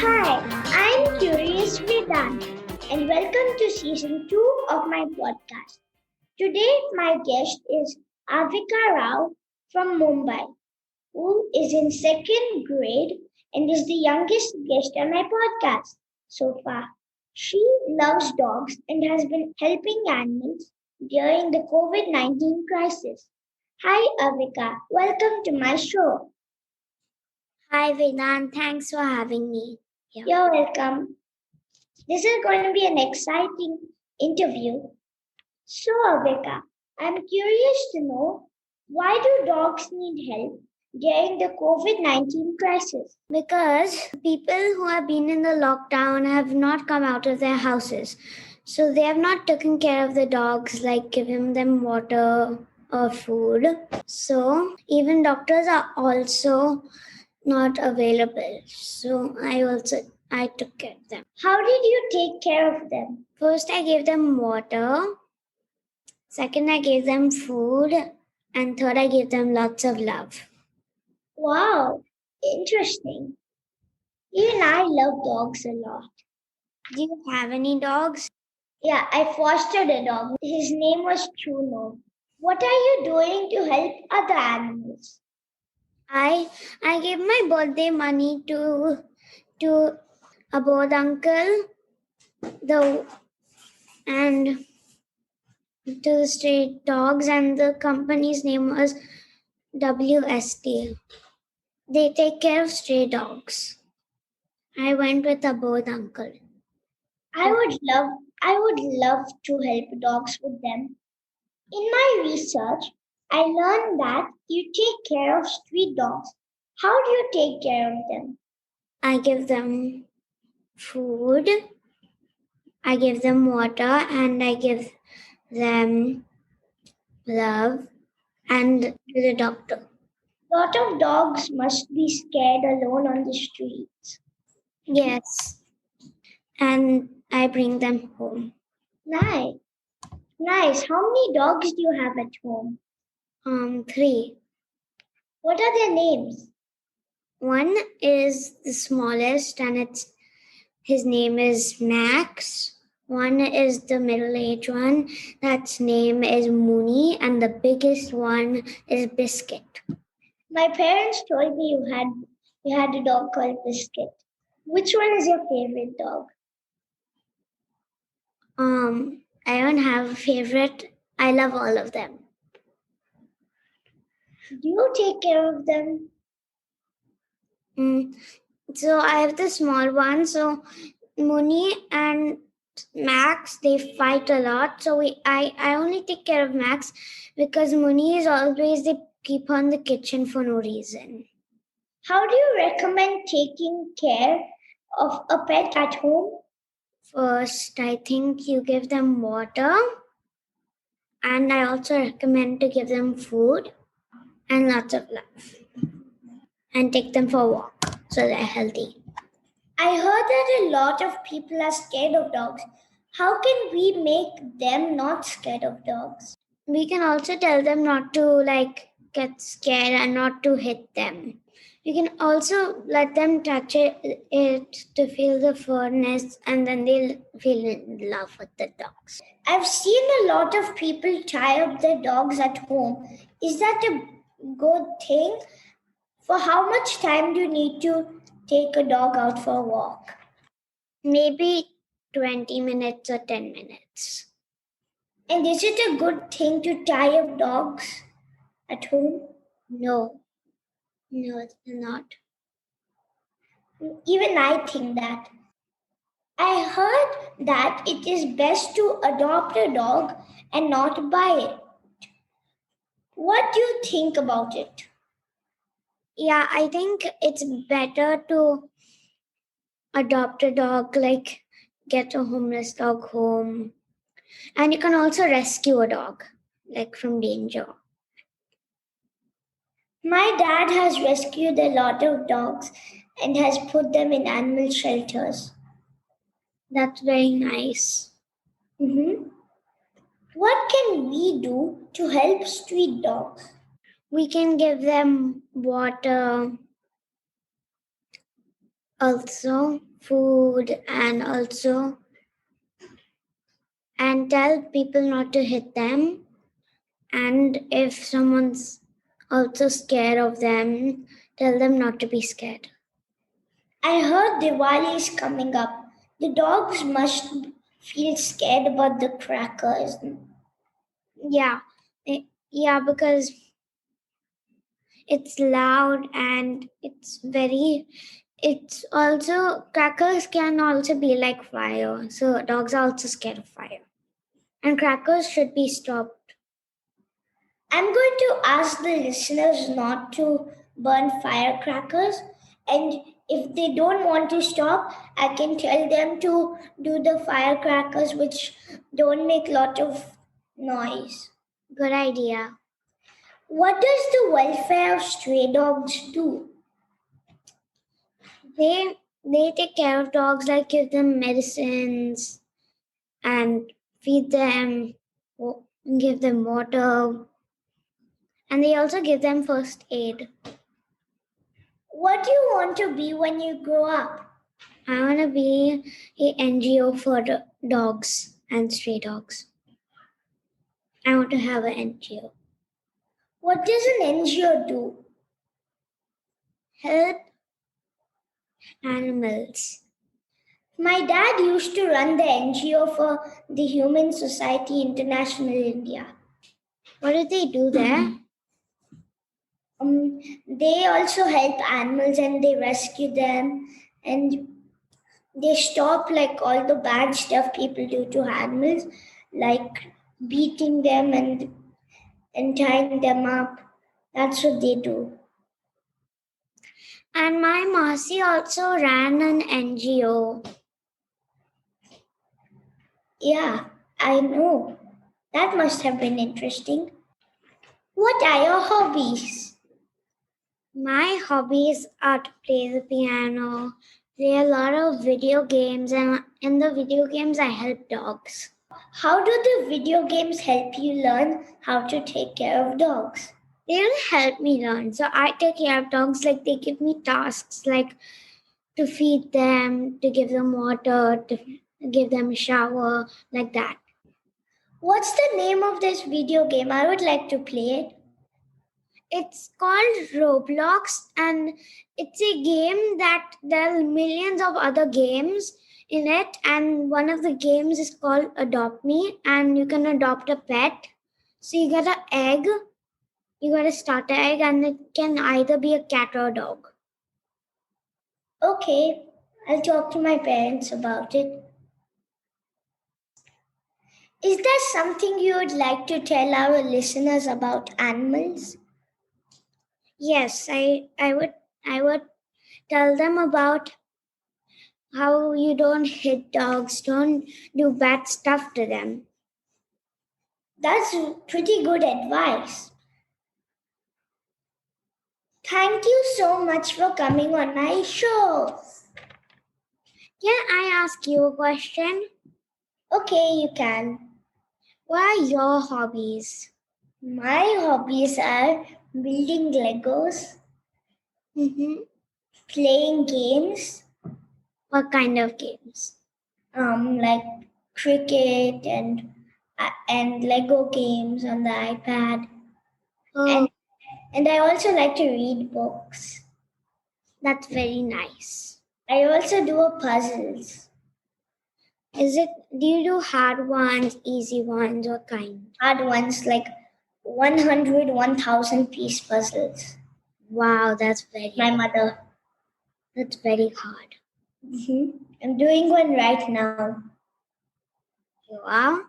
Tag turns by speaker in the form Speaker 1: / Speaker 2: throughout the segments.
Speaker 1: Hi, I'm Curious Vedant, and welcome to season 2 of my podcast. Today, my guest is Avika Rao from Mumbai, who is in second grade and is the youngest guest on my podcast so far. She loves dogs and has been helping animals during the COVID 19 crisis. Hi, Avika. Welcome to my show.
Speaker 2: Hi Vedant, thanks for having me here.
Speaker 1: You're welcome. This is going to be an exciting interview. So, Avika, I'm curious to know, why do dogs need help during the COVID 19 crisis?
Speaker 2: Because people who have been in the lockdown have not come out of their houses. So they have not taken care of the dogs, like giving them water or food. So even doctors are also not available. So I took care of them.
Speaker 1: How did you take care of them?
Speaker 2: First I gave them water. Second I gave them food. And third I gave them lots of love.
Speaker 1: Wow, interesting. Even I love dogs a lot.
Speaker 2: Do you have any dogs?
Speaker 1: Yeah, I fostered a dog. His name was Chuno. What are you doing to help other animals?
Speaker 2: I gave my birthday money to a bird uncle, the and to the stray dogs, and the company's name was WST. They take care of stray dogs. I went with a bird uncle.
Speaker 1: I would love to help dogs with them. In my research, I learned that you take care of street dogs. How do you take care of them?
Speaker 2: I give them food, I give them water, and I give them love and to the doctor.
Speaker 1: Lot of dogs must be scared alone on the streets.
Speaker 2: Yes. And I bring them home.
Speaker 1: Nice. Nice. How many dogs do you have at home?
Speaker 2: 3.
Speaker 1: What are their names?
Speaker 2: One is the smallest, and his name is Max. One is the middle-aged one. That's name is Mooney, and the biggest one is Biscuit.
Speaker 1: My parents told me you had a dog called Biscuit. Which one is your favorite dog?
Speaker 2: I don't have a favorite. I love all of them.
Speaker 1: Do you take care of them?
Speaker 2: So I have the small one. So Mooney and Max, they fight a lot. So I only take care of Max because Mooney is always they keep her in the kitchen for no reason.
Speaker 1: How do you recommend taking care of a pet at home?
Speaker 2: First, I think you give them water, and I also recommend to give them food and lots of love, and take them for a walk so they're healthy.
Speaker 1: I heard that a lot of people are scared of dogs. How can we make them not scared of dogs?
Speaker 2: We can also tell them not to get scared and not to hit them. You can also let them touch it to feel the furnace, and then they'll feel in love with the dogs.
Speaker 1: I've seen a lot of people tie up their dogs at home. Is that a good thing? For how much time do you need to take a dog out for a walk?
Speaker 2: Maybe 20 minutes or 10 minutes.
Speaker 1: And is it a good thing to tie up dogs at home?
Speaker 2: No, it's not.
Speaker 1: Even I think that. I heard that it is best to adopt a dog and not buy it. What do you think about it?
Speaker 2: Yeah, I think it's better to adopt a dog, like get a homeless dog home. And you can also rescue a dog, like from danger.
Speaker 1: My dad has rescued a lot of dogs and has put them in animal shelters.
Speaker 2: That's very nice.
Speaker 1: What can we do to help street dogs?
Speaker 2: We can give them water, also food, and tell people not to hit them. And if someone's also scared of them, tell them not to be scared.
Speaker 1: I heard Diwali is coming up. The dogs must feel scared about the crackers.
Speaker 2: Yeah, yeah, because it's loud and it's also, crackers can also be like fire. So dogs are also scared of fire. And crackers should be stopped.
Speaker 1: I'm going to ask the listeners not to burn firecrackers, and if they don't want to stop, I can tell them to do the firecrackers which don't make lot of noise.
Speaker 2: Good idea.
Speaker 1: What does the welfare of stray dogs do?
Speaker 2: They take care of dogs, like give them medicines and feed them, give them water, and they also give them first aid.
Speaker 1: What do you want to be when you grow up?
Speaker 2: I want to be a NGO for dogs and stray dogs. I want to have an NGO.
Speaker 1: What does an NGO do?
Speaker 2: Help animals.
Speaker 1: My dad used to run the NGO for the Human Society International India.
Speaker 2: What did they do there?
Speaker 1: They also help animals and they rescue them, and they stop like all the bad stuff people do to animals, like beating them and tying them up. That's what they do.
Speaker 2: And my Masi also ran an NGO.
Speaker 1: Yeah, I know. That must have been interesting. What are your hobbies?
Speaker 2: My hobbies are to play the piano, play a lot of video games, and in the video games, I help dogs.
Speaker 1: How do the video games help you learn how to take care of dogs?
Speaker 2: They will help me learn. So I take care of dogs, like they give me tasks like to feed them, to give them water, to give them a shower, like that.
Speaker 1: What's the name of this video game? I would like to play it.
Speaker 2: It's called Roblox, and it's a game that there are millions of other games in it, and one of the games is called Adopt Me, and you can adopt a pet. So you get an egg, you get a starter egg, and it can either be a cat or a dog.
Speaker 1: Okay, I'll talk to my parents about it. Is there something you would like to tell our listeners about animals?
Speaker 2: Yes, I would tell them about how you don't hit dogs, don't do bad stuff to them.
Speaker 1: That's pretty good advice. Thank you so much for coming on my show.
Speaker 2: Can I ask you a question?
Speaker 1: Okay, you can.
Speaker 2: What are your hobbies?
Speaker 1: My hobbies are building Legos, playing games,
Speaker 2: What kind of games?
Speaker 1: like cricket and Lego games on the iPad.
Speaker 2: Oh,
Speaker 1: And I also like to read books.
Speaker 2: that's very nice.
Speaker 1: I also do puzzles.
Speaker 2: Do you do hard ones, easy ones, what kind?
Speaker 1: Hard ones like 100, 1,000 piece puzzles.
Speaker 2: Wow,
Speaker 1: My mother.
Speaker 2: that's very hard.
Speaker 1: I'm doing one right now.
Speaker 2: You are?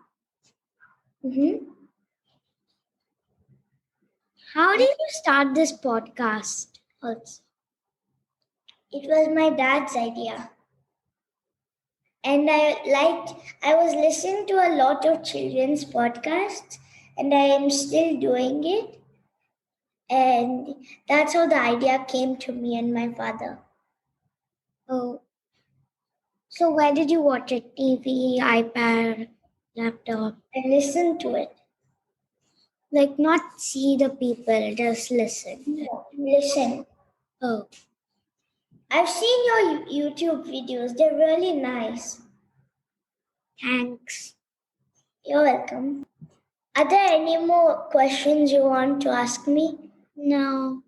Speaker 2: How did you start this podcast also?
Speaker 1: It was my dad's idea. And I was listening to a lot of children's podcasts, and I am still doing it. And that's how the idea came to me and my father.
Speaker 2: Oh. So where did you watch it? TV, iPad, laptop?
Speaker 1: I listened to it.
Speaker 2: Like not see the people, just listen.
Speaker 1: No, listen.
Speaker 2: Oh,
Speaker 1: I've seen your YouTube videos. They're really nice.
Speaker 2: thanks.
Speaker 1: You're welcome. Are there any more questions you want to ask me?
Speaker 2: No.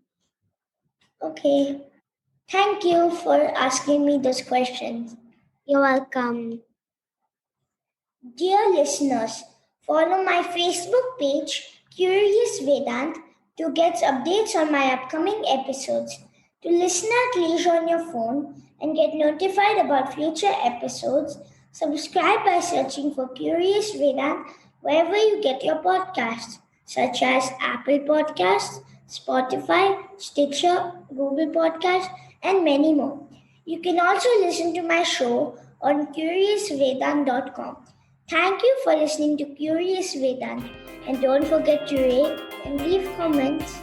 Speaker 1: Okay. Thank you for asking me those questions.
Speaker 2: You're welcome.
Speaker 1: Dear listeners, follow my Facebook page, Curious Vedant, to get updates on my upcoming episodes. To listen at leisure on your phone and get notified about future episodes, subscribe by searching for Curious Vedant wherever you get your podcasts, such as Apple Podcasts, Spotify, Stitcher, Google Podcasts, and many more. You can also listen to my show on CuriousVedant.com. Thank you for listening to Curious Vedant, and don't forget to rate and leave comments.